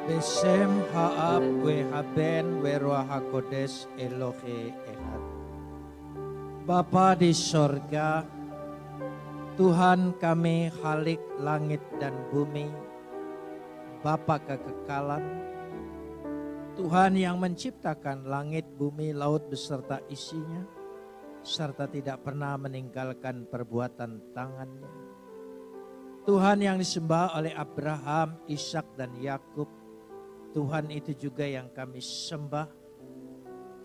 Besem Haab Wehaben Weroah HaKodesh Elohe Ehad. Bapa di sorga, Tuhan kami Khalik langit dan bumi, Bapa kekekalan, Tuhan yang menciptakan langit, bumi, laut beserta isinya, serta tidak pernah meninggalkan perbuatan tangannya. Tuhan yang disembah oleh Abraham, Ishak dan Yakub, Tuhan itu juga yang kami sembah.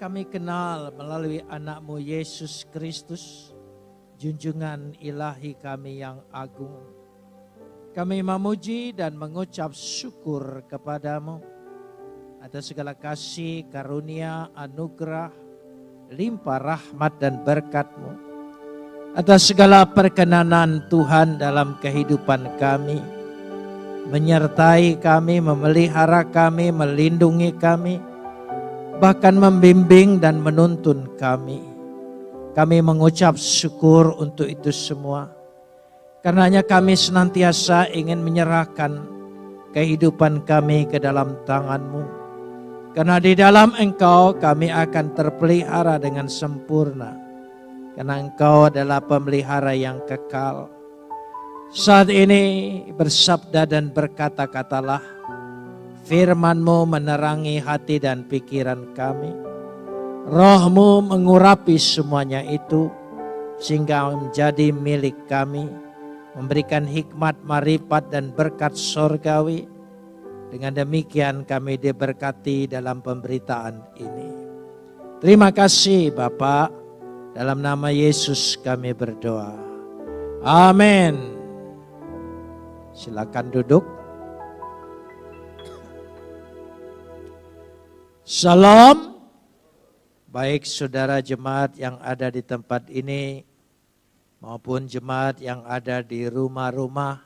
Kami kenal melalui anak-Mu Yesus Kristus, junjungan ilahi kami yang agung. Kami memuji dan mengucap syukur kepadamu atas segala kasih, karunia, anugerah, limpah rahmat dan berkat-Mu. Atas segala perkenanan Tuhan dalam kehidupan kami, menyertai kami, memelihara kami, melindungi kami, bahkan membimbing dan menuntun kami. Kami mengucap syukur untuk itu semua. Karenanya kami senantiasa ingin menyerahkan kehidupan kami ke dalam tangan-Mu. Karena di dalam Engkau kami akan terpelihara dengan sempurna. Karena Engkau adalah pemelihara yang kekal. Saat ini bersabda dan berkata-katalah, firman-Mu menerangi hati dan pikiran kami. Roh-Mu mengurapi semuanya itu sehingga menjadi milik kami, memberikan hikmat, marifat dan berkat sorgawi. Dengan demikian kami diberkati dalam pemberitaan ini. Terima kasih Bapa, dalam nama Yesus kami berdoa. Amin. Silakan duduk. Salam. Baik saudara jemaat yang ada di tempat ini maupun jemaat yang ada di rumah-rumah,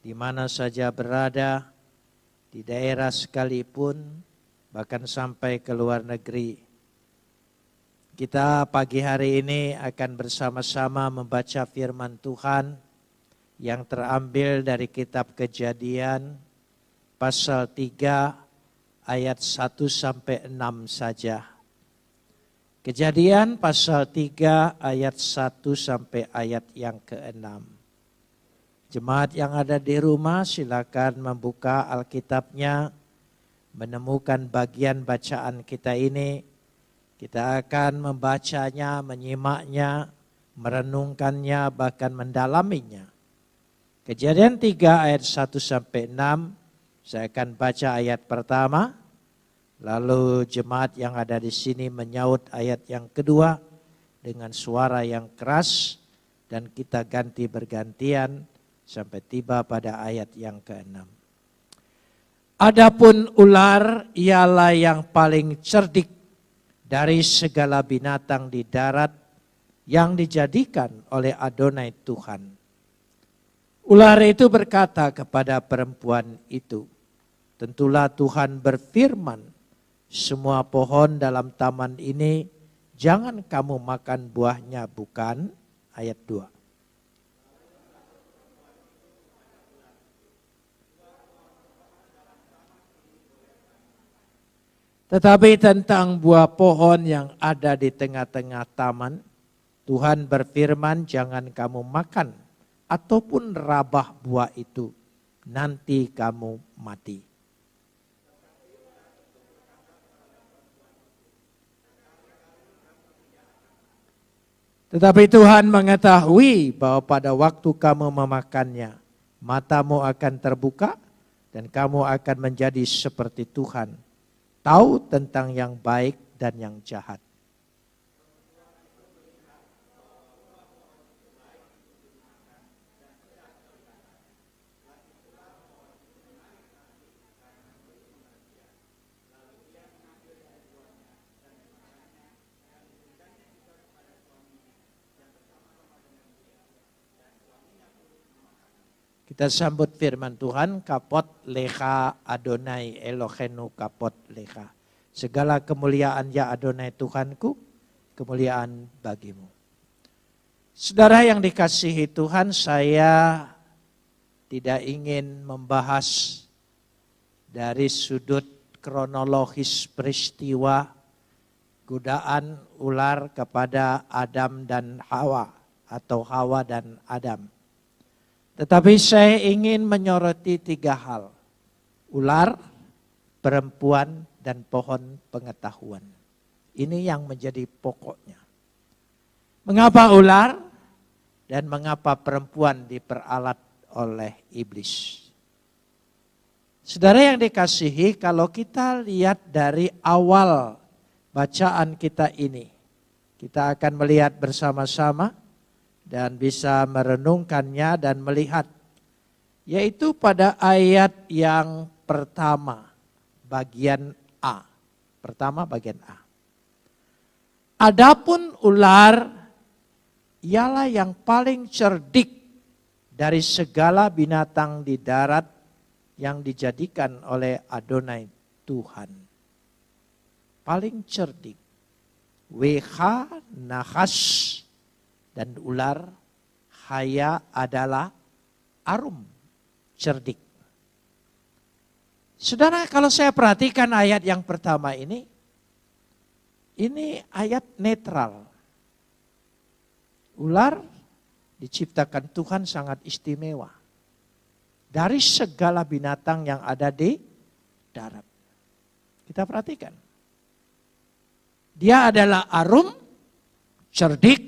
di mana saja berada, di daerah sekalipun, bahkan sampai ke luar negeri. Kita pagi hari ini akan bersama-sama membaca firman Tuhan yang terambil dari kitab Kejadian pasal 3 ayat 1 sampai 6 saja. Kejadian pasal 3 ayat 1 sampai ayat yang ke-6. Jemaat yang ada di rumah silakan membuka Alkitabnya, menemukan bagian bacaan kita ini. Kita akan membacanya, menyimaknya, merenungkannya, bahkan mendalaminya. Kejadian 3 ayat 1 sampai 6, saya akan baca ayat pertama, lalu jemaat yang ada di sini menyaut ayat yang kedua dengan suara yang keras dan kita ganti bergantian sampai tiba pada ayat yang ke-6. Adapun ular ialah yang paling cerdik dari segala binatang di darat yang dijadikan oleh Adonai Tuhan. Ular itu berkata kepada perempuan itu, tentulah Tuhan berfirman, semua pohon dalam taman ini jangan kamu makan buahnya, bukan? Ayat 2. Tetapi tentang buah pohon yang ada di tengah-tengah taman, Tuhan berfirman, jangan kamu makan ataupun rabah buah itu, nanti kamu mati. Tetapi Tuhan mengetahui bahwa pada waktu kamu memakannya, matamu akan terbuka dan kamu akan menjadi seperti Tuhan, tahu tentang yang baik dan yang jahat. Kita sambut firman Tuhan, kapot lecha Adonai Elohenu kapot lecha. Segala kemuliaan ya Adonai Tuhanku, kemuliaan bagimu. Saudara yang dikasihi Tuhan, saya tidak ingin membahas dari sudut kronologis peristiwa godaan ular kepada Adam dan Hawa atau Hawa dan Adam. Tetapi saya ingin menyoroti 3 hal. Ular, perempuan, dan pohon pengetahuan. Ini yang menjadi pokoknya. Mengapa ular dan mengapa perempuan diperalat oleh iblis? Saudara yang dikasihi, kalau kita lihat dari awal bacaan kita ini, kita akan melihat bersama-sama dan bisa merenungkannya dan melihat, yaitu pada ayat yang pertama, bagian A. Pertama bagian A. Adapun ular ialah yang paling cerdik dari segala binatang di darat yang dijadikan oleh Adonai Tuhan. Paling cerdik. Weha, nahas, dan ular. Haya adalah arum, cerdik. Saudara, kalau saya perhatikan ayat yang pertama ini ayat netral. Ular diciptakan Tuhan sangat istimewa. Dari segala binatang yang ada di darat. Kita perhatikan. Dia adalah arum, cerdik,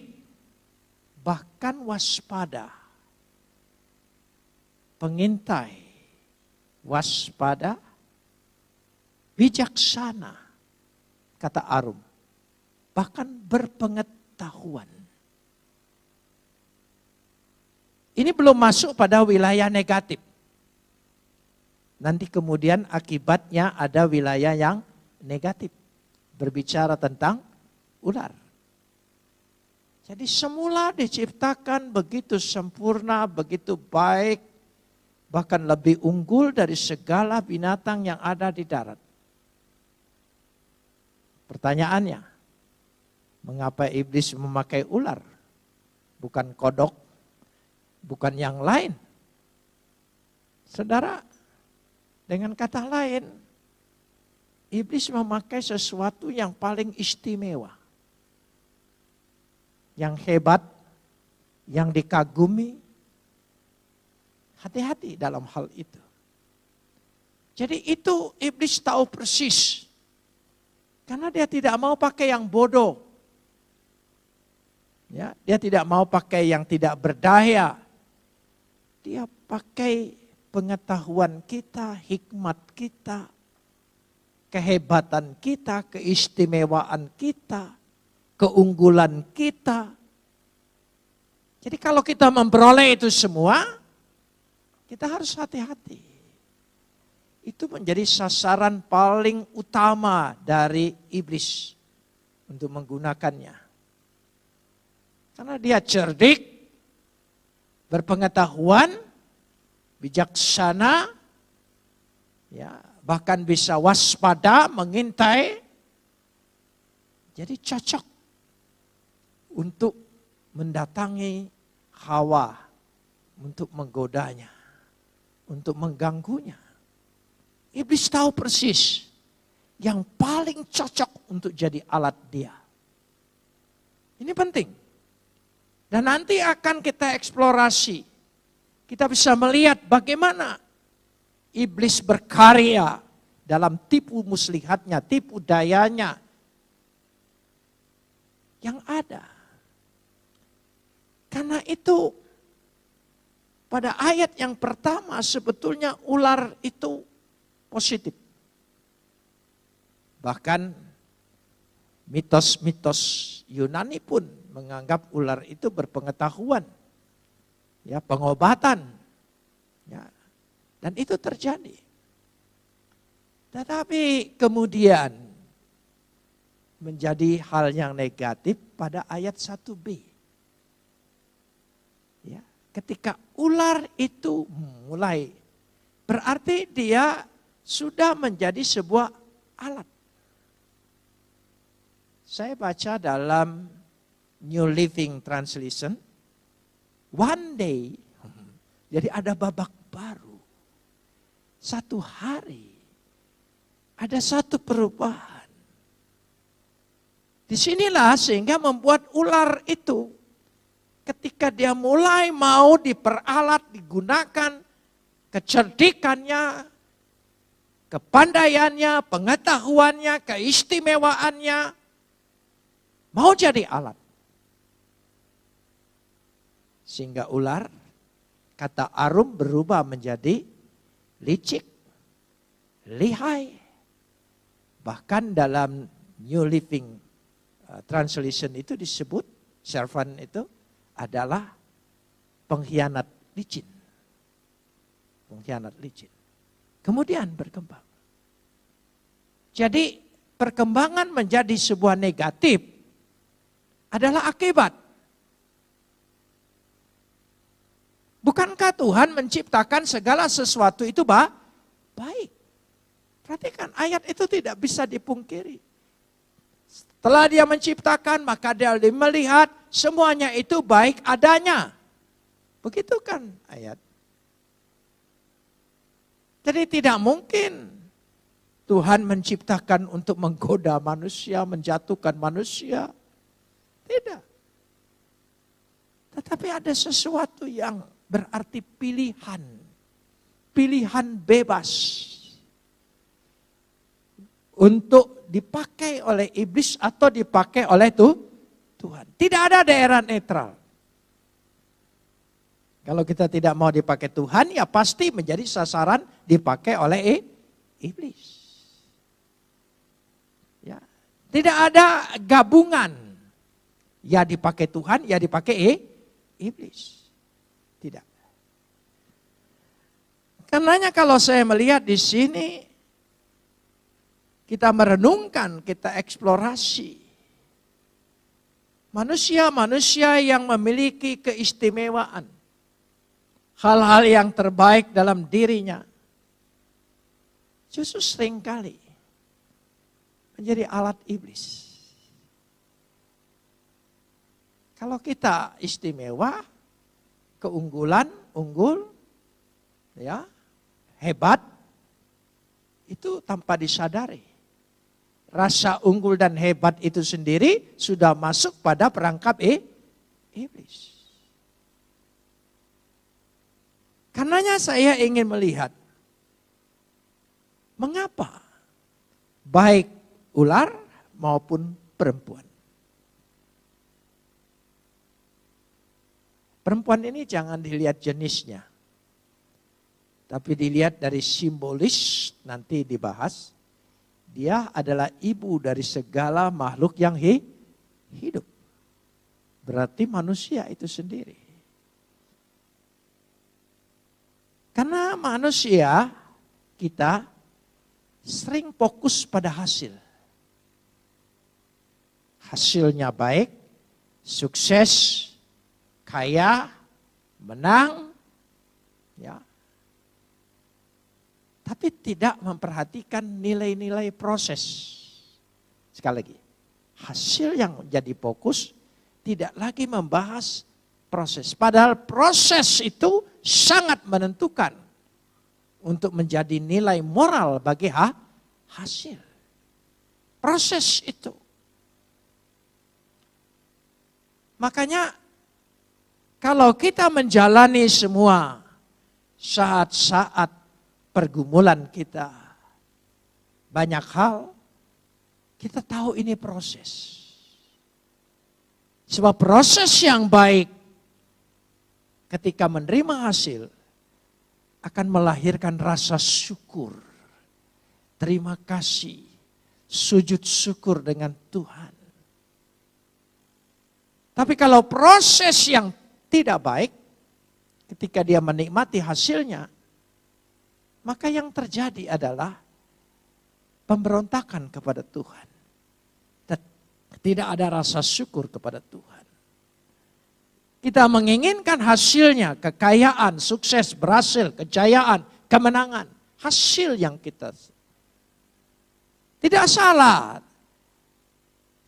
bahkan waspada. Pengintai, waspada, bijaksana, kata arum. Bahkan berpengetahuan. Ini belum masuk pada wilayah negatif. Nanti kemudian akibatnya ada wilayah yang negatif. Berbicara tentang ular. Jadi semula diciptakan begitu sempurna, begitu baik, bahkan lebih unggul dari segala binatang yang ada di darat. Pertanyaannya, mengapa iblis memakai ular? Bukan kodok, bukan yang lain. Saudara, dengan kata lain, iblis memakai sesuatu yang paling istimewa. Yang hebat, yang dikagumi. Hati-hati dalam hal itu. Jadi itu iblis tahu persis. Karena dia tidak mau pakai yang bodoh. Ya, dia tidak mau pakai yang tidak berdaya. Dia pakai pengetahuan kita, hikmat kita, kehebatan kita, keistimewaan kita, keunggulan kita. Jadi kalau kita memperoleh itu semua, kita harus hati-hati. Itu menjadi sasaran paling utama dari iblis untuk menggunakannya. Karena dia cerdik, berpengetahuan, bijaksana, ya, bahkan bisa waspada, mengintai. Jadi cocok untuk mendatangi Hawa, untuk menggodanya, untuk mengganggunya. Iblis tahu persis yang paling cocok untuk jadi alat dia. Ini penting. Dan nanti akan kita eksplorasi. Kita bisa melihat bagaimana iblis berkarya dalam tipu muslihatnya, tipu dayanya yang ada. Karena itu pada ayat yang pertama sebetulnya ular itu positif. Bahkan mitos-mitos Yunani pun menganggap ular itu berpengetahuan. Ya, pengobatan. Ya, dan itu terjadi. Tetapi kemudian menjadi hal yang negatif pada ayat 1b. Ya, ketika ular itu mulai, berarti dia sudah menjadi sebuah alat. Saya baca dalam New Living Translation, one day, jadi ada babak baru. Satu hari, Ada satu perubahan. Disinilah sehingga membuat ular itu ketika dia mulai mau diperalat, digunakan kecerdikannya, kepandaiannya, pengetahuannya, keistimewaannya, mau jadi alat. Sehingga ular, kata Arum, berubah menjadi licik, lihai. Bahkan dalam New Living Translation itu disebut, servant itu adalah pengkhianat licin. Pengkhianat licin. Kemudian berkembang. Jadi perkembangan menjadi sebuah negatif adalah akibat. Bukankah Tuhan menciptakan segala sesuatu itu baik? Perhatikan, ayat itu tidak bisa dipungkiri. Setelah dia menciptakan, maka dia melihat semuanya itu baik adanya. Begitu kan ayat. Jadi tidak mungkin Tuhan menciptakan untuk menggoda manusia, menjatuhkan manusia. Tidak. Tetapi ada sesuatu yang berarti pilihan. Pilihan bebas. Untuk dipakai oleh iblis atau dipakai oleh Tuhan. Tidak ada daerah netral. Kalau kita tidak mau dipakai Tuhan, ya pasti menjadi sasaran dipakai oleh iblis. Ya. Tidak ada gabungan. Ya dipakai Tuhan, ya dipakai iblis. Tidak. Karenanya kalau saya melihat di sini, kita merenungkan, kita eksplorasi. Manusia-manusia yang memiliki keistimewaan. Hal-hal yang terbaik dalam dirinya. Justru seringkali menjadi alat iblis. Kalau kita istimewa, keunggulan, unggul, ya, hebat, itu tanpa disadari. Rasa unggul dan hebat itu sendiri sudah masuk pada perangkap iblis. Karenanya saya ingin melihat, mengapa baik ular maupun perempuan. Perempuan ini jangan dilihat jenisnya, tapi dilihat dari simbolis, nanti dibahas. Dia adalah ibu dari segala makhluk yang hidup. Berarti manusia itu sendiri. Karena manusia kita sering fokus pada hasil. Hasilnya baik, sukses, kaya, menang, ya. Tapi tidak memperhatikan nilai-nilai proses. Sekali lagi, hasil yang menjadi fokus tidak lagi membahas proses. Padahal proses itu sangat menentukan untuk menjadi nilai moral bagi hasil. Proses itu. Makanya kalau kita menjalani semua saat-saat pergumulan kita, banyak hal kita tahu ini proses. Sebab proses yang baik ketika menerima hasil akan melahirkan rasa syukur, terima kasih, sujud syukur dengan Tuhan. Tapi kalau proses yang tidak baik, ketika dia menikmati hasilnya, maka yang terjadi adalah pemberontakan kepada Tuhan. Tidak ada rasa syukur kepada Tuhan. Kita menginginkan hasilnya, kekayaan, sukses, berhasil, kejayaan, kemenangan. Hasil yang kita. Tidak salah.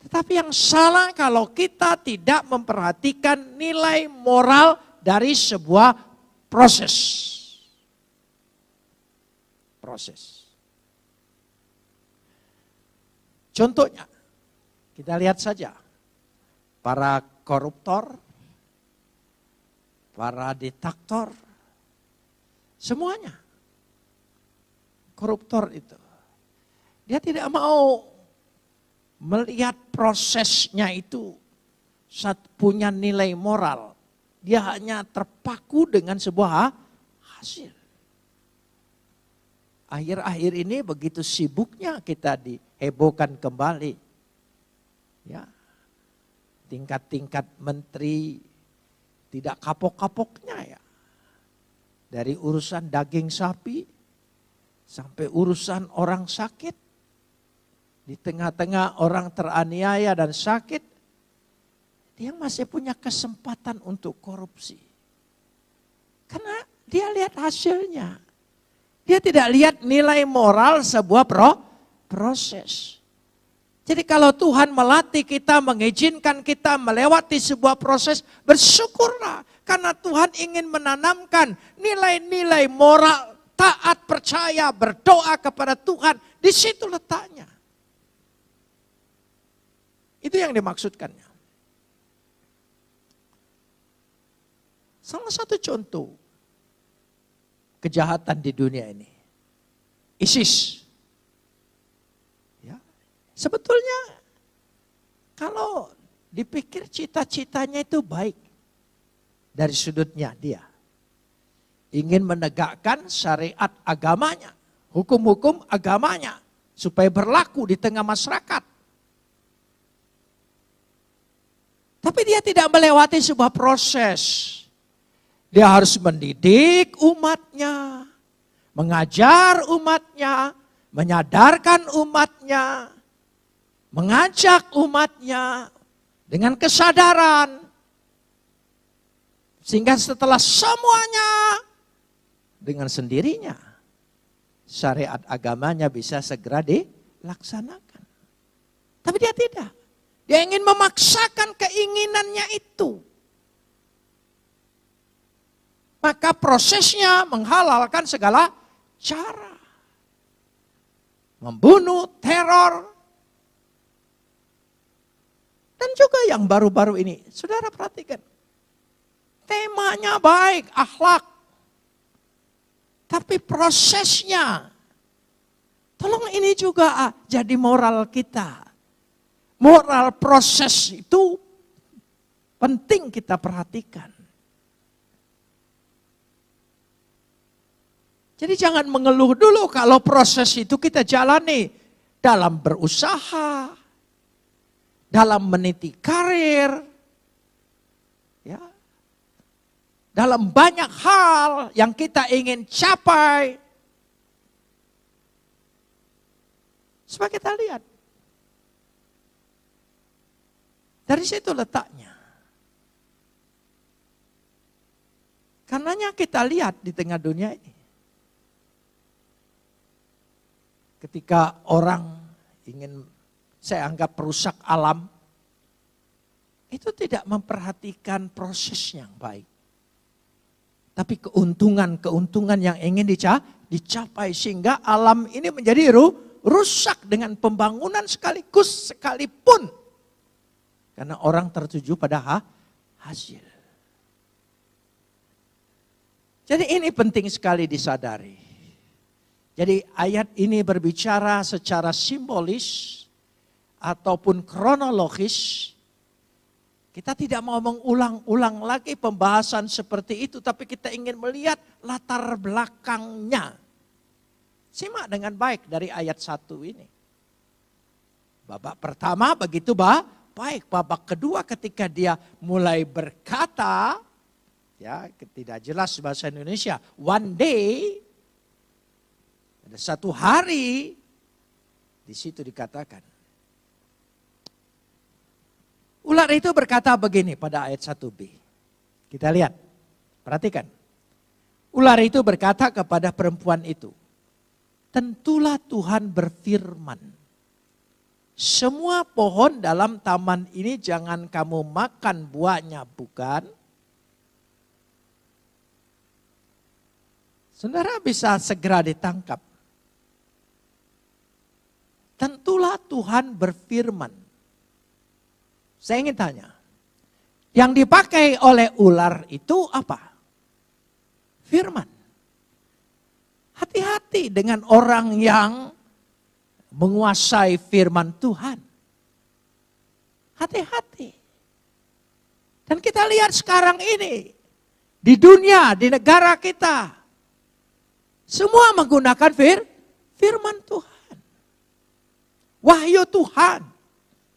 Tetapi yang salah kalau kita tidak memperhatikan nilai moral dari sebuah proses. Proses. Contohnya, kita lihat saja. Para koruptor, para diktator, semuanya. Koruptor itu. Dia tidak mau melihat prosesnya itu punya nilai moral. Dia hanya terpaku dengan sebuah hasil. Akhir-akhir ini begitu sibuknya kita dihebohkan kembali. Ya, tingkat-tingkat menteri tidak kapok-kapoknya ya. Dari urusan daging sapi sampai urusan orang sakit. Di tengah-tengah orang teraniaya dan sakit, dia masih punya kesempatan untuk korupsi. Karena dia lihat hasilnya. Dia tidak lihat nilai moral sebuah proses. Jadi kalau Tuhan melatih kita, mengizinkan kita melewati sebuah proses, bersyukurlah. Karena Tuhan ingin menanamkan nilai-nilai moral, taat, percaya, berdoa kepada Tuhan. Di situ letaknya. Itu yang dimaksudkannya. Salah satu contoh kejahatan di dunia ini, ISIS. Ya, sebetulnya kalau dipikir cita-citanya itu baik dari sudutnya dia. Ingin menegakkan syariat agamanya, hukum-hukum agamanya supaya berlaku di tengah masyarakat. Tapi dia tidak melewati sebuah proses. Dia harus mendidik umatnya, mengajar umatnya, menyadarkan umatnya, mengajak umatnya dengan kesadaran. Sehingga setelah semuanya dengan sendirinya syariat agamanya bisa segera dilaksanakan. Tapi dia tidak. Dia ingin memaksakan keinginannya itu. Maka prosesnya menghalalkan segala cara. Membunuh, teror. Dan juga yang baru-baru ini. Saudara perhatikan. Temanya baik, akhlak. Tapi prosesnya. Tolong ini juga jadi moral kita. Moral proses itu penting kita perhatikan. Jadi jangan mengeluh dulu kalau proses itu kita jalani dalam berusaha, dalam meniti karir, ya, dalam banyak hal yang kita ingin capai. Supaya kita lihat. Dari situ letaknya. Karenanya kita lihat di tengah dunia ini. Ketika orang ingin, saya anggap perusak alam, itu tidak memperhatikan proses yang baik. Tapi keuntungan yang ingin dicapai sehingga alam ini menjadi rusak dengan pembangunan sekaligus sekalipun. Karena orang tertuju pada hasil. Jadi ini penting sekali disadari. Jadi ayat ini berbicara secara simbolis ataupun kronologis. Kita tidak mau mengulang-ulang lagi pembahasan seperti itu. Tapi kita ingin melihat latar belakangnya. Simak dengan baik dari ayat 1 ini. Babak pertama begitu baik, babak kedua ketika dia mulai berkata, ya tidak jelas bahasa Indonesia, one day, ada satu hari, di situ dikatakan. Ular itu berkata begini pada ayat 1b. Kita lihat, perhatikan. Ular itu berkata kepada perempuan itu, tentulah Tuhan berfirman. Semua pohon dalam taman ini jangan kamu makan buahnya, bukan? Saudara bisa segera ditangkap. Tentulah tentulah Tuhan berfirman. Saya ingin tanya, yang dipakai oleh ular itu apa? Firman. Hati-hati dengan orang yang menguasai firman Tuhan. Hati-hati. Dan kita lihat sekarang ini, di dunia, di negara kita, semua menggunakan firman Tuhan. Wahyu Tuhan,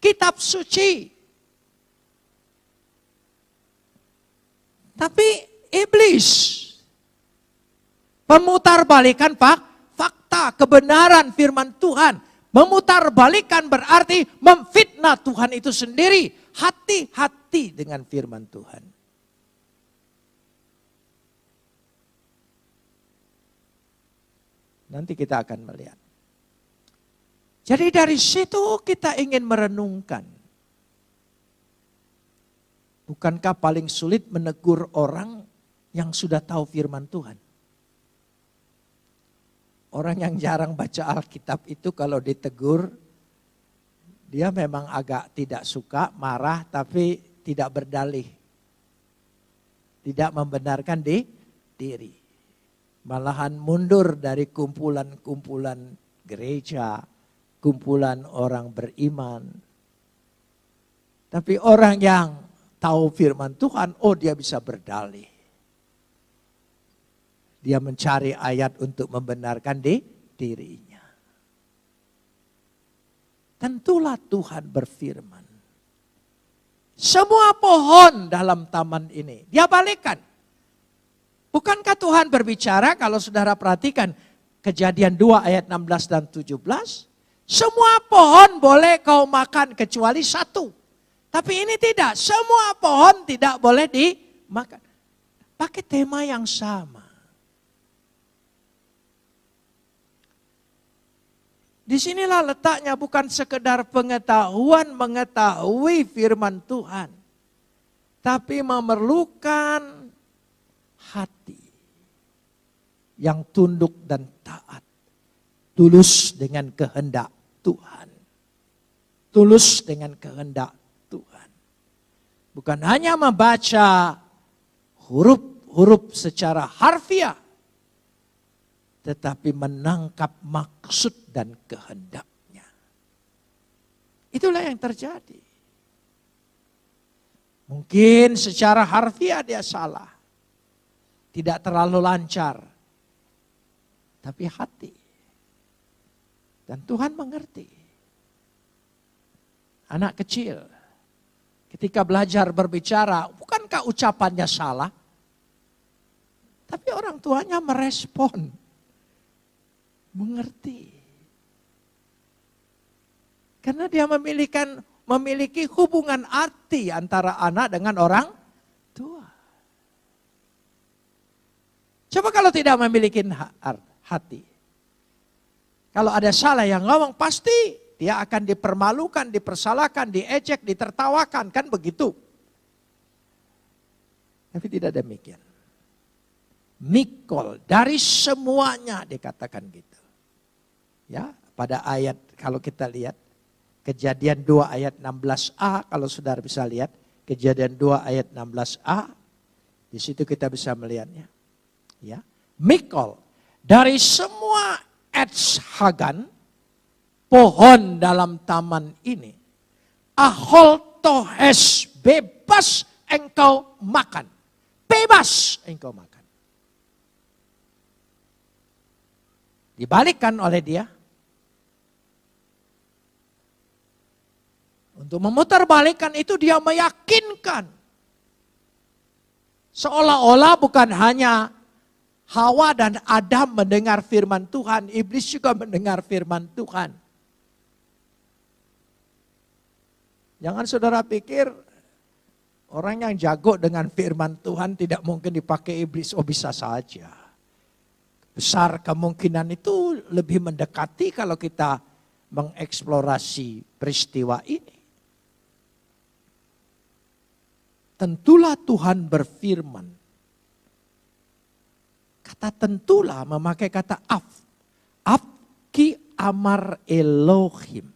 kitab suci. Tapi iblis memutarbalikan fakta, kebenaran firman Tuhan. Memutarbalikan berarti memfitnah Tuhan itu sendiri. Hati-hati dengan firman Tuhan. Nanti kita akan melihat. Jadi dari situ kita ingin merenungkan. Bukankah paling sulit menegur orang yang sudah tahu firman Tuhan? Orang yang jarang baca Alkitab itu kalau ditegur, dia memang agak tidak suka, marah, tapi tidak berdalih. Tidak membenarkan diri. Malahan mundur dari kumpulan-kumpulan gereja, kumpulan orang beriman. Tapi orang yang tahu firman Tuhan, oh dia bisa berdalih. Dia mencari ayat untuk membenarkan dirinya. Tentulah Tuhan berfirman. Semua pohon dalam taman ini, dia balikkan. Bukankah Tuhan berbicara, kalau saudara perhatikan Kejadian 2 ayat 16 dan 17. Semua pohon boleh kau makan kecuali satu. Tapi ini tidak, semua pohon tidak boleh dimakan. Pakai tema yang sama. Disinilah letaknya, bukan sekedar pengetahuan mengetahui firman Tuhan. Tapi memerlukan hati yang tunduk dan taat. Tulus dengan kehendak Tuhan. Tulus dengan kehendak Tuhan. Bukan hanya membaca huruf-huruf secara harfiah. Tetapi menangkap maksud dan kehendaknya. Itulah yang terjadi. Mungkin secara harfiah dia salah. Tidak terlalu lancar. Tapi hati. Dan Tuhan mengerti. Anak kecil. Ketika belajar berbicara, bukankah ucapannya salah? Tapi orang tuanya merespon. Mengerti. Karena dia memiliki hubungan arti antara anak dengan orang tua. Coba kalau tidak memiliki hati. Kalau ada salah yang ngomong, pasti dia akan dipermalukan, dipersalahkan, diejek, ditertawakan. Kan begitu. Tapi tidak demikian. Mikol, dari semuanya dikatakan gitu. Ya, pada ayat kalau kita lihat Kejadian 2 ayat 16a, kalau saudara bisa lihat Kejadian 2 ayat 16a, di situ kita bisa melihatnya. Ya, Mikol, dari semua Etz Hagan, pohon dalam taman ini, Ahol Tohes, bebas engkau makan. Bebas engkau makan. Dibalikkan oleh dia. Untuk memutarbalikkan itu dia meyakinkan. Seolah-olah bukan hanya Hawa dan Adam mendengar firman Tuhan, iblis juga mendengar firman Tuhan. Jangan saudara pikir orang yang jago dengan firman Tuhan tidak mungkin dipakai iblis, oh bisa saja. Besar kemungkinan itu lebih mendekati kalau kita mengeksplorasi peristiwa ini. Tentulah Tuhan berfirman. Kata tentulah memakai kata af. Af ki amar Elohim.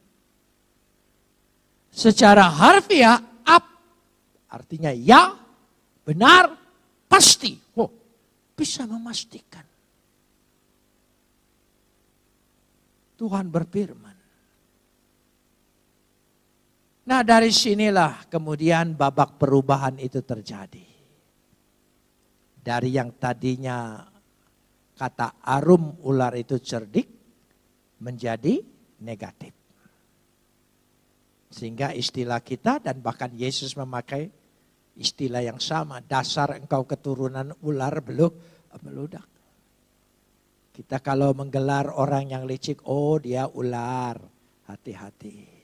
secara harfiah up, artinya ya, benar, pasti. Oh, bisa memastikan. Tuhan berfirman. Nah, dari sinilah kemudian babak perubahan itu terjadi. Dari yang tadinya kata arum ular itu cerdik menjadi negatif. Sehingga istilah kita dan bahkan Yesus memakai istilah yang sama. Dasar engkau keturunan ular beludak. Kita kalau menggelar orang yang licik, oh dia ular, hati-hati.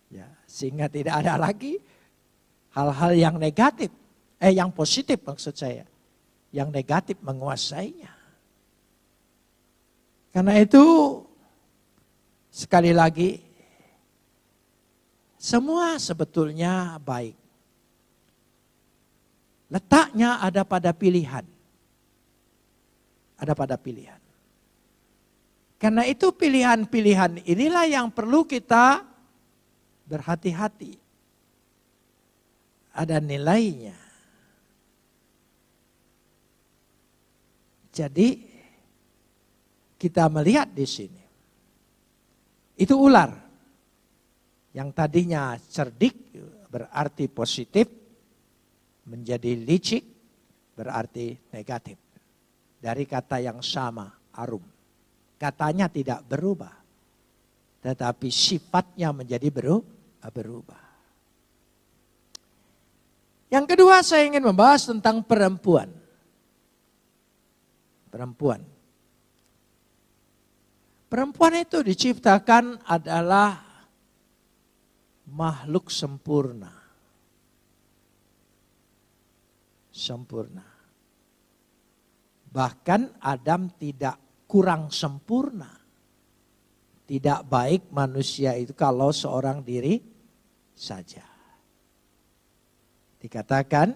Ya, sehingga tidak ada lagi hal-hal yang negatif, yang positif maksud saya, yang negatif menguasainya. Karena itu sekali lagi semua sebetulnya baik. Letaknya ada pada pilihan. Ada pada pilihan. Karena itu pilihan-pilihan inilah yang perlu kita berhati-hati. Ada nilainya. Jadi kita melihat di sini. Itu ular. Yang tadinya cerdik berarti positif. Menjadi licik berarti negatif. Dari kata yang sama, arum. Katanya tidak berubah. Tetapi sifatnya menjadi berubah. Yang kedua saya ingin membahas tentang perempuan. Perempuan itu diciptakan adalah makhluk sempurna. Bahkan Adam tidak kurang sempurna. Tidak baik manusia itu kalau seorang diri saja. Dikatakan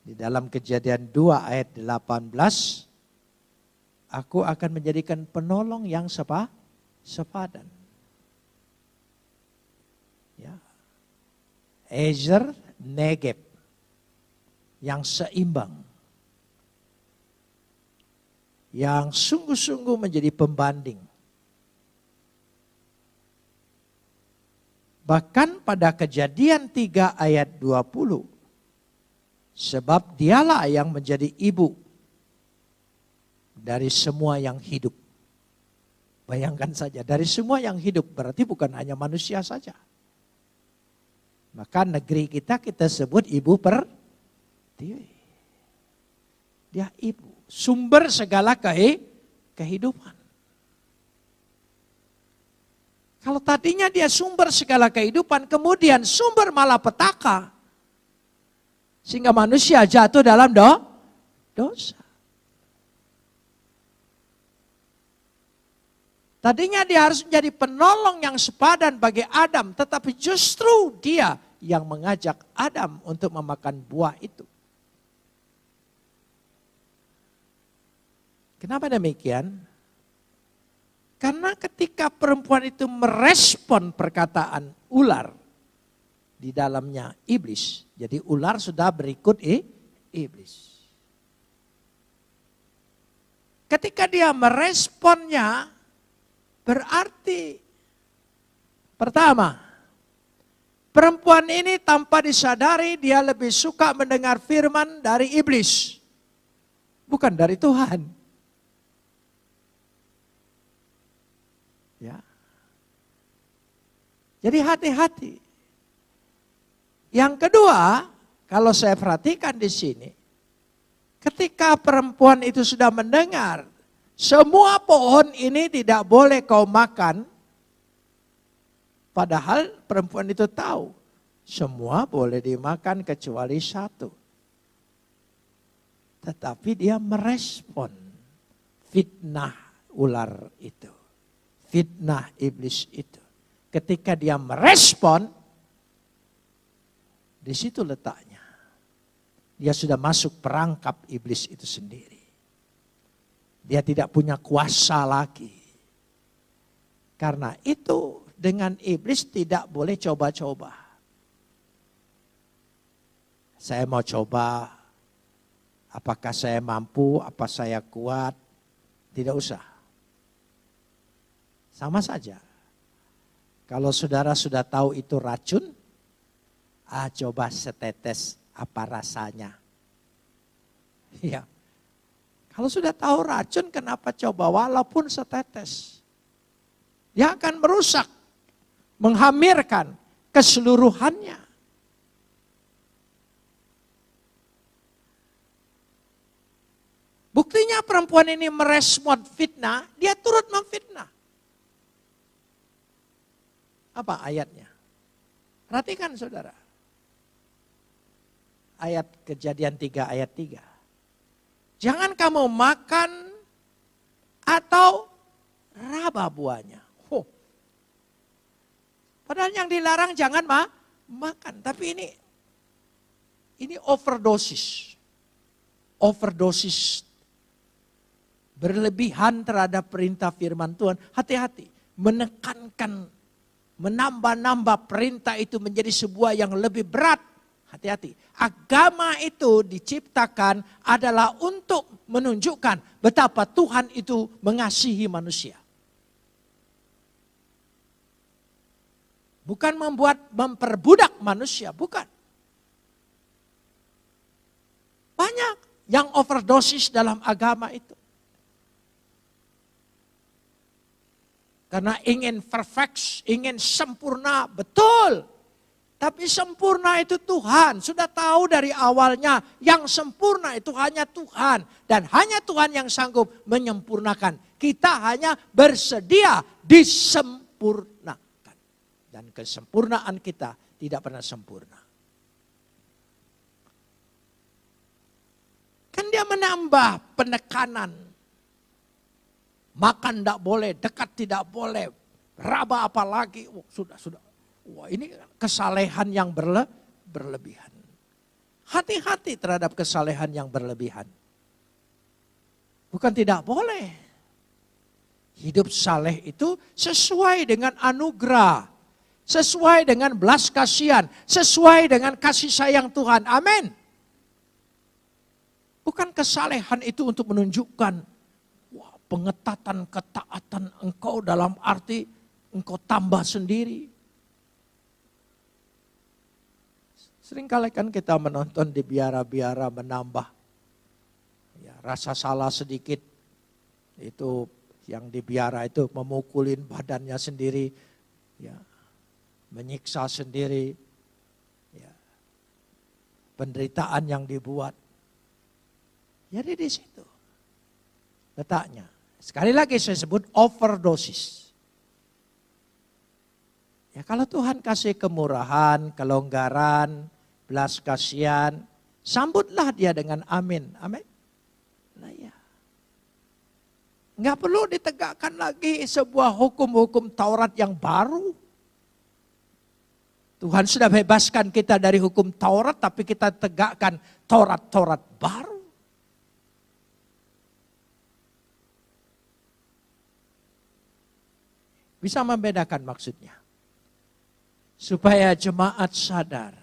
di dalam Kejadian 2 ayat 18, aku akan menjadikan penolong yang sepadan. Ya. Ezer Negeb yang seimbang. Yang sungguh-sungguh menjadi pembanding. Bahkan pada Kejadian 3 ayat 20. Sebab dialah yang menjadi ibu dari semua yang hidup. Bayangkan saja, dari semua yang hidup berarti bukan hanya manusia saja. Maka negeri kita sebut ibu pertiwi. Dia ibu, sumber segala kehidupan. Kalau tadinya dia sumber segala kehidupan, kemudian sumber malapetaka. Sehingga manusia jatuh dalam dosa. Tadinya dia harus menjadi penolong yang sepadan bagi Adam. Tetapi justru dia yang mengajak Adam untuk memakan buah itu. Kenapa demikian? Karena ketika perempuan itu merespon perkataan ular di dalamnya iblis. Jadi ular sudah berikut iblis. Ketika dia meresponnya berarti pertama, perempuan ini tanpa disadari dia lebih suka mendengar firman dari iblis. Bukan dari Tuhan. Ya. Jadi hati-hati. Yang kedua, kalau saya perhatikan di sini, ketika perempuan itu sudah mendengar, semua pohon ini tidak boleh kau makan, padahal perempuan itu tahu, semua boleh dimakan kecuali satu. Tetapi dia merespon fitnah ular itu. Fitnah iblis itu. Ketika dia merespon, di situ letaknya. Dia sudah masuk perangkap iblis itu sendiri. Dia tidak punya kuasa lagi. Karena itu dengan iblis tidak boleh coba-coba. Saya mau coba, apakah saya mampu, apa saya kuat, tidak usah. Sama saja. Kalau saudara sudah tahu itu racun, coba setetes apa rasanya. Ya. Kalau sudah tahu racun, kenapa coba walaupun setetes? Dia akan merusak, menghamirkan keseluruhannya. Buktinya perempuan ini merespon fitnah, dia turut memfitnah. Apa ayatnya? Perhatikan saudara. Ayat Kejadian 3 ayat 3. Jangan kamu makan atau raba buahnya. Padahal yang dilarang jangan makan. Tapi ini overdosis. Overdosis. Berlebihan terhadap perintah firman Tuhan. Hati-hati. Menekankan, menambah-nambah perintah itu menjadi sebuah yang lebih berat. Hati-hati. Agama itu diciptakan adalah untuk menunjukkan betapa Tuhan itu mengasihi manusia. Bukan memperbudak manusia, bukan. Banyak yang overdosis dalam agama itu. Karena ingin perfect, ingin sempurna, betul. Tapi sempurna itu Tuhan. Sudah tahu dari awalnya yang sempurna itu hanya Tuhan. Dan hanya Tuhan yang sanggup menyempurnakan. Kita hanya bersedia disempurnakan. Dan kesempurnaan kita tidak pernah sempurna. Kan dia menambah penekanan. Makan tidak boleh, dekat tidak boleh. Raba apalagi. Sudah. Wah, ini kesalehan yang berlebihan. Hati-hati terhadap kesalehan yang berlebihan. Bukan tidak boleh. Hidup saleh itu sesuai dengan anugerah. Sesuai dengan belas kasihan. Sesuai dengan kasih sayang Tuhan. Amin. Bukan kesalehan itu untuk menunjukkan pengetatan, ketaatan engkau dalam arti engkau tambah sendiri. Seringkali kan kita menonton di biara-biara menambah. Ya, rasa salah sedikit, itu yang di biara itu memukulin badannya sendiri. Ya, menyiksa sendiri. Ya, penderitaan yang dibuat. Jadi di situ letaknya. Sekali lagi saya sebut overdosis. Ya, kalau Tuhan kasih kemurahan, kelonggaran, belas kasihan, sambutlah dia dengan amin. Amin. Nah ya. Enggak perlu ditegakkan lagi sebuah hukum-hukum Taurat yang baru. Tuhan sudah bebaskan kita dari hukum Taurat, tapi kita tegakkan Taurat-Taurat baru. Bisa membedakan maksudnya. Supaya jemaat sadar.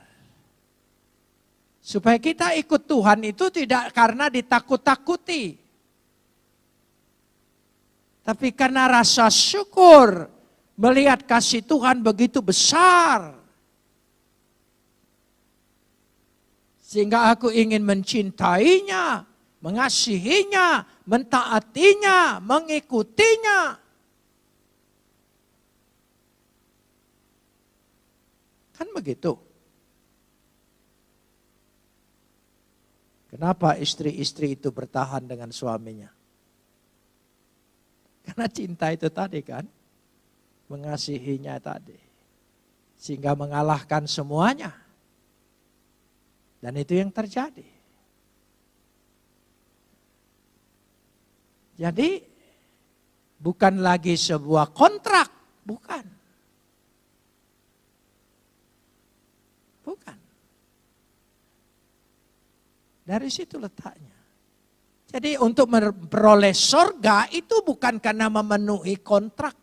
Supaya kita ikut Tuhan itu tidak karena ditakut-takuti. Tapi karena rasa syukur melihat kasih Tuhan begitu besar. Sehingga aku ingin mencintainya, mengasihinya, mentaatinya, mengikutinya. Kan begitu. Kenapa istri-istri itu bertahan dengan suaminya? Karena cinta itu tadi kan. Mengasihinya tadi. Sehingga mengalahkan semuanya. Dan itu yang terjadi. Jadi bukan lagi sebuah kontrak. Bukan. Bukan. Dari situ letaknya. Jadi untuk memperoleh sorga itu bukan karena memenuhi kontrak.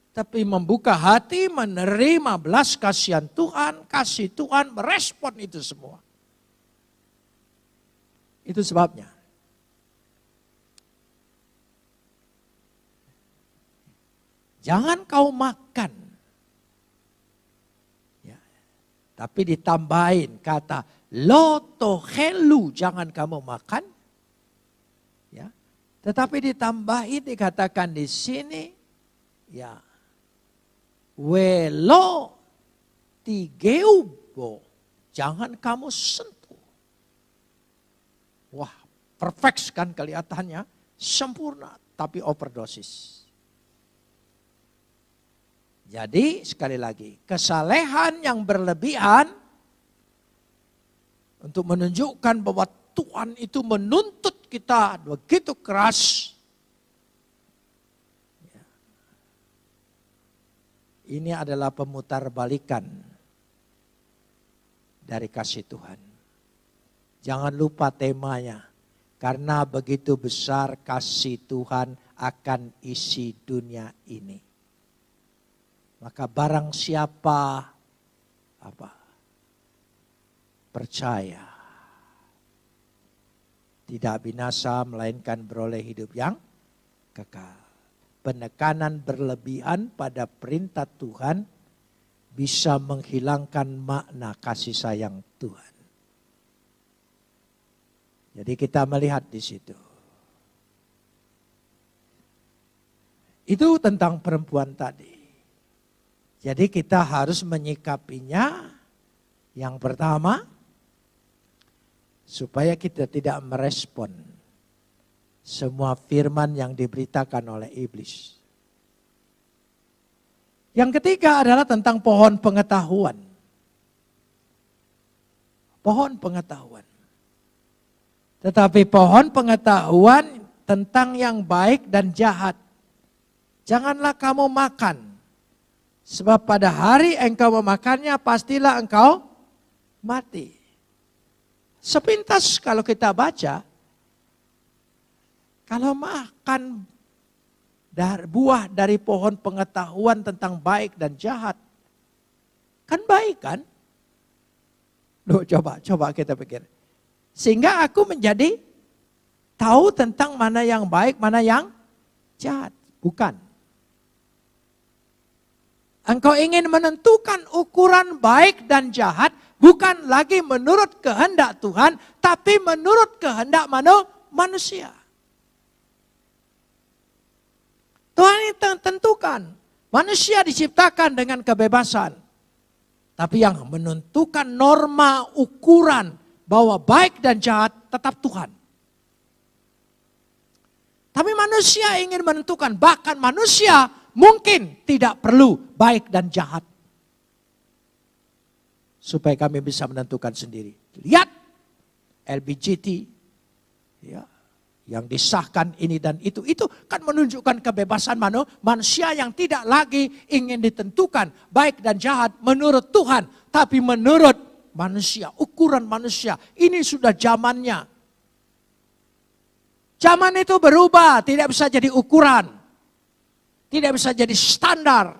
tapi membuka hati, menerima belas kasihan Tuhan, kasih Tuhan, merespon itu semua. Itu sebabnya. Jangan kau makan. Ya. Tapi ditambahin kata lotohelu, jangan kamu makan. Ya. Tetapi ditambahin dikatakan di sini, ya, welo tigeubo, jangan kamu sentuh. Wah, perfect kan kelihatannya, sempurna tapi overdosis. Jadi sekali lagi, kesalehan yang berlebihan untuk menunjukkan bahwa Tuhan itu menuntut kita begitu keras. Ini adalah pemutarbalikan dari kasih Tuhan. Jangan lupa temanya, karena begitu besar kasih Tuhan akan isi dunia ini. Maka barang siapa percaya, tidak binasa melainkan beroleh hidup yang kekal. Penekanan berlebihan pada perintah Tuhan bisa menghilangkan makna kasih sayang Tuhan. Jadi kita melihat di situ. Itu tentang perempuan tadi. Jadi kita harus menyikapinya yang pertama, supaya kita tidak merespon semua firman yang diberitakan oleh iblis. Yang ketiga adalah tentang pohon pengetahuan. Pohon pengetahuan. Tetapi pohon pengetahuan tentang yang baik dan jahat. Janganlah kamu makan. Sebab pada hari engkau memakannya pastilah engkau mati. Sepintas kalau kita baca, kalau makan buah dari pohon pengetahuan tentang baik dan jahat, kan baik kan? Loh, coba kita pikir. Sehingga aku menjadi tahu tentang mana yang baik, mana yang jahat. Bukan. Engkau ingin menentukan ukuran baik dan jahat bukan lagi menurut kehendak Tuhan, tapi menurut kehendak manusia. Tuhan itu tentukan, manusia diciptakan dengan kebebasan. Tapi yang menentukan norma ukuran bahwa baik dan jahat tetap Tuhan. Tapi manusia ingin menentukan, bahkan manusia mungkin tidak perlu baik dan jahat. Supaya kami bisa menentukan sendiri. Lihat LBGT ya, yang disahkan ini dan itu kan menunjukkan kebebasan manusia yang tidak lagi ingin ditentukan baik dan jahat menurut Tuhan. Tapi menurut manusia, ukuran manusia. Ini sudah zamannya. Zaman itu berubah, tidak bisa jadi ukuran. Tidak bisa jadi standar.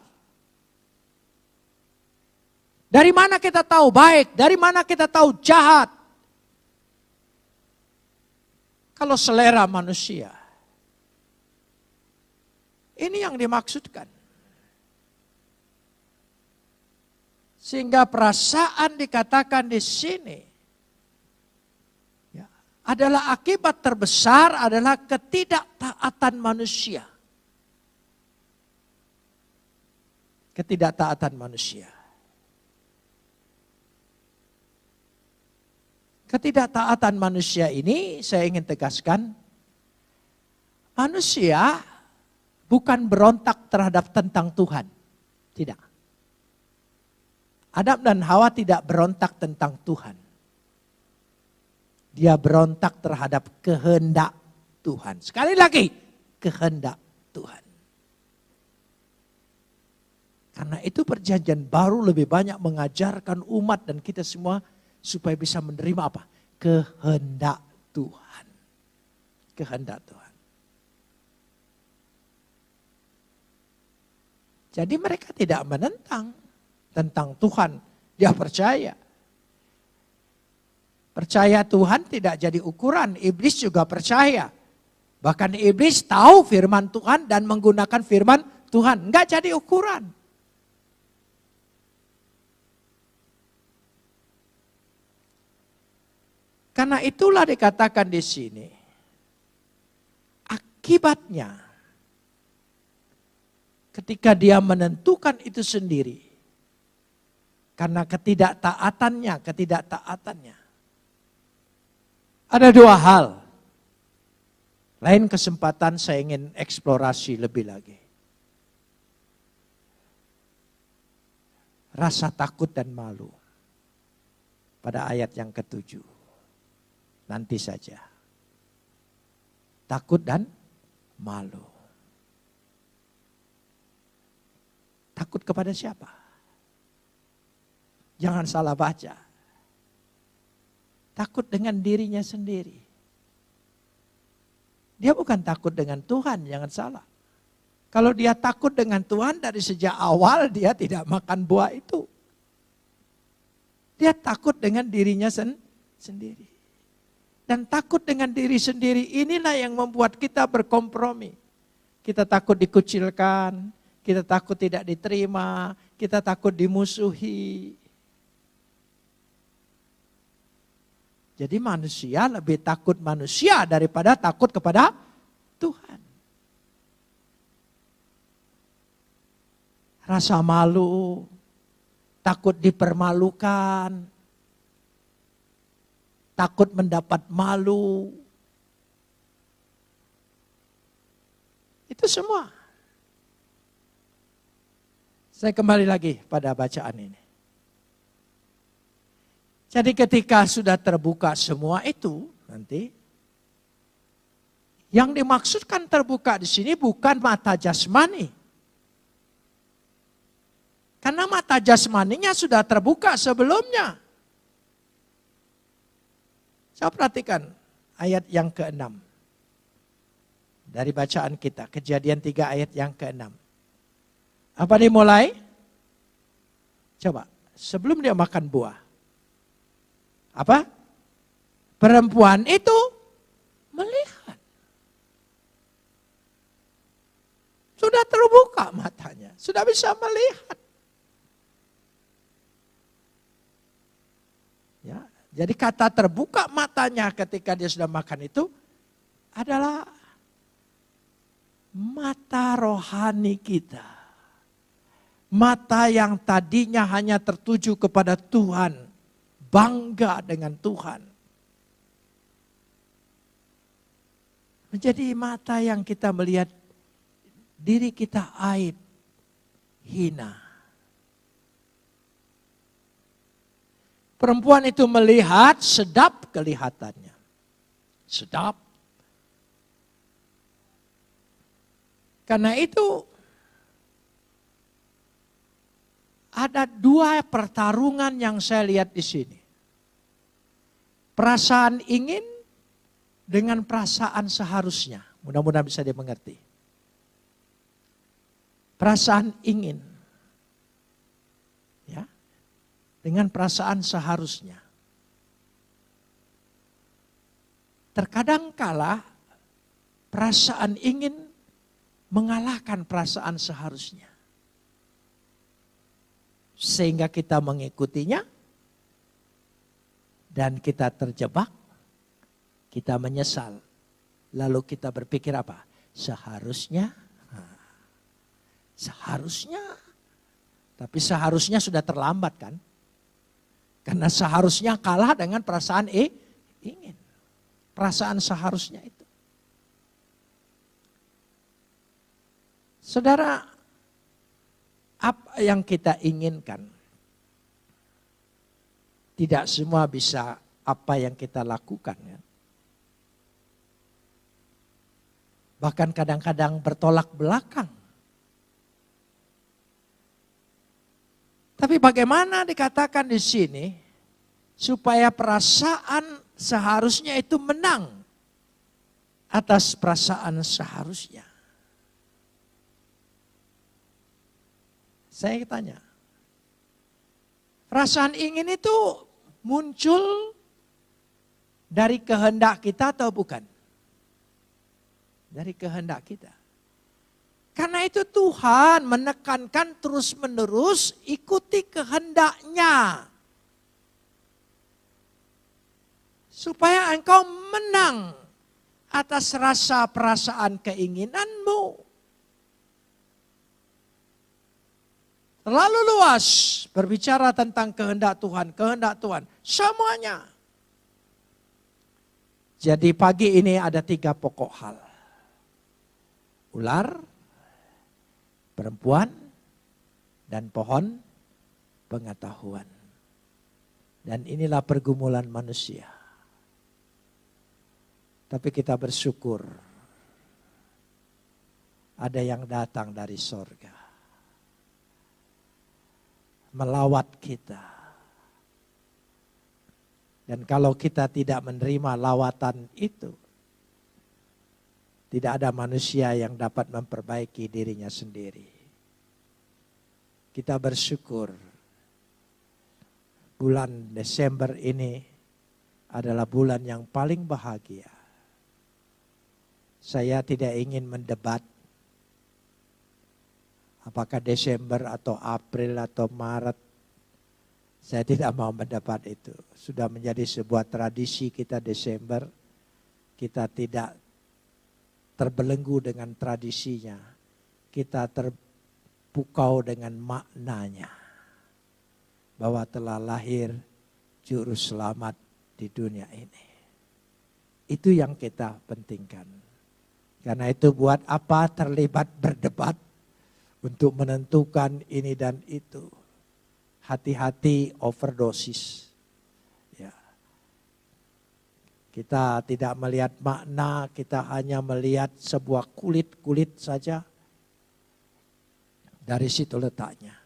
Dari mana kita tahu baik? Dari mana kita tahu jahat? Kalau selera manusia. Ini yang dimaksudkan. Sehingga perasaan dikatakan di sini. Ya, adalah akibat terbesar adalah ketidaktaatan manusia. Ketidaktaatan manusia. Ketidaktaatan manusia ini saya ingin tegaskan, manusia bukan berontak terhadap tentang Tuhan. Tidak. Adam dan Hawa tidak berontak tentang Tuhan. Dia berontak terhadap kehendak Tuhan. Sekali lagi, kehendak Tuhan. Karena itu perjanjian baru lebih banyak mengajarkan umat dan kita semua supaya bisa menerima apa? Kehendak Tuhan. Kehendak Tuhan. Jadi mereka tidak menentang tentang Tuhan. Dia percaya. Percaya Tuhan tidak jadi ukuran. Iblis juga percaya. Bahkan iblis tahu firman Tuhan dan menggunakan firman Tuhan. Enggak jadi ukuran. Karena itulah dikatakan di sini. Akibatnya, ketika dia menentukan itu sendiri, karena ketidaktaatannya. Ada dua hal. Lain kesempatan saya ingin eksplorasi lebih lagi. Rasa takut dan malu. Pada ayat yang ke-7. Nanti saja. Takut dan malu. Takut kepada siapa? Jangan salah baca. Takut dengan dirinya sendiri. Dia bukan takut dengan Tuhan, jangan salah. Kalau dia takut dengan Tuhan dari sejak awal dia tidak makan buah itu. Dia takut dengan dirinya sendiri. Dan takut dengan diri sendiri inilah yang membuat kita berkompromi. Kita takut dikucilkan, kita takut tidak diterima, kita takut dimusuhi. Jadi manusia lebih takut manusia daripada takut kepada Tuhan. Rasa malu, takut dipermalukan, takut mendapat malu. Itu semua. Saya kembali lagi pada bacaan ini. Jadi ketika sudah terbuka semua itu nanti, yang dimaksudkan terbuka di sini bukan mata jasmani. Karena mata jasmaninya sudah terbuka sebelumnya. Saya perhatikan ayat yang ke-6. Dari bacaan kita, Kejadian 3 ayat yang ke-6. Apa dimulai? Coba, sebelum dia makan buah. Apa? Perempuan itu melihat. Sudah terbuka matanya, sudah bisa melihat. Ya, jadi kata terbuka matanya ketika dia sudah makan itu adalah mata rohani kita. Mata yang tadinya hanya tertuju kepada Tuhan. Bangga dengan Tuhan. Menjadi mata yang kita melihat diri kita aib, hina. Perempuan itu melihat sedap kelihatannya. Sedap. Karena itu ada dua pertarungan yang saya lihat di sini. Perasaan ingin dengan perasaan seharusnya. Mudah-mudahan bisa dimengerti. Perasaan ingin. Ya. Dengan perasaan seharusnya. Terkadang kala perasaan ingin mengalahkan perasaan seharusnya. Sehingga kita mengikutinya. Dan kita terjebak, kita menyesal. Lalu kita berpikir apa? Seharusnya. Tapi seharusnya sudah terlambat kan? Karena seharusnya kalah dengan perasaan ingin. Perasaan seharusnya itu. Saudara, apa yang kita inginkan? Tidak semua bisa apa yang kita lakukan. Ya. Bahkan kadang-kadang bertolak belakang. Tapi bagaimana dikatakan di sini supaya perasaan seharusnya itu menang atas perasaan seharusnya. Saya tanya, perasaan ingin itu muncul dari kehendak kita atau bukan? Dari kehendak kita. Karena itu Tuhan menekankan terus-menerus ikuti kehendaknya. Supaya engkau menang atas rasa perasaan keinginanmu. Terlalu luas berbicara tentang kehendak Tuhan, semuanya. Jadi pagi ini ada 3 pokok hal. Ular, perempuan, dan pohon pengetahuan. Dan inilah pergumulan manusia. Tapi kita bersyukur ada yang datang dari sorga. Melawat kita. Dan kalau kita tidak menerima lawatan itu, tidak ada manusia yang dapat memperbaiki dirinya sendiri. Kita bersyukur bulan Desember ini adalah bulan yang paling bahagia. Saya tidak ingin mendebat apakah Desember atau April atau Maret. Saya tidak mau mendebat itu. Sudah menjadi sebuah tradisi kita Desember. Kita tidak terbelenggu dengan tradisinya. Kita terpukau dengan maknanya. Bahwa telah lahir juru selamat di dunia ini. Itu yang kita pentingkan. Karena itu buat apa terlibat berdebat untuk menentukan ini dan itu. Hati-hati overdosis. Ya. Kita tidak melihat makna, kita hanya melihat sebuah kulit-kulit saja. Dari situ letaknya.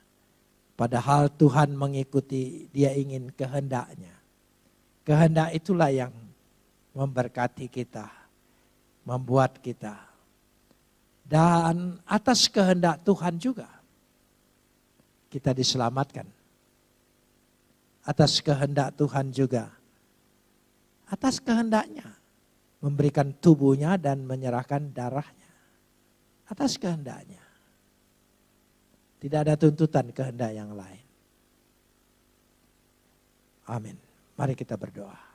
Padahal Tuhan mengikuti, dia ingin kehendaknya. Kehendak itulah yang memberkati kita. Membuat kita. Dan atas kehendak Tuhan juga. Kita diselamatkan. Atas kehendak Tuhan juga. Atas kehendaknya. Memberikan tubuhnya dan menyerahkan darahnya. Atas kehendaknya. Tidak ada tuntutan kehendak yang lain. Amin. Mari kita berdoa.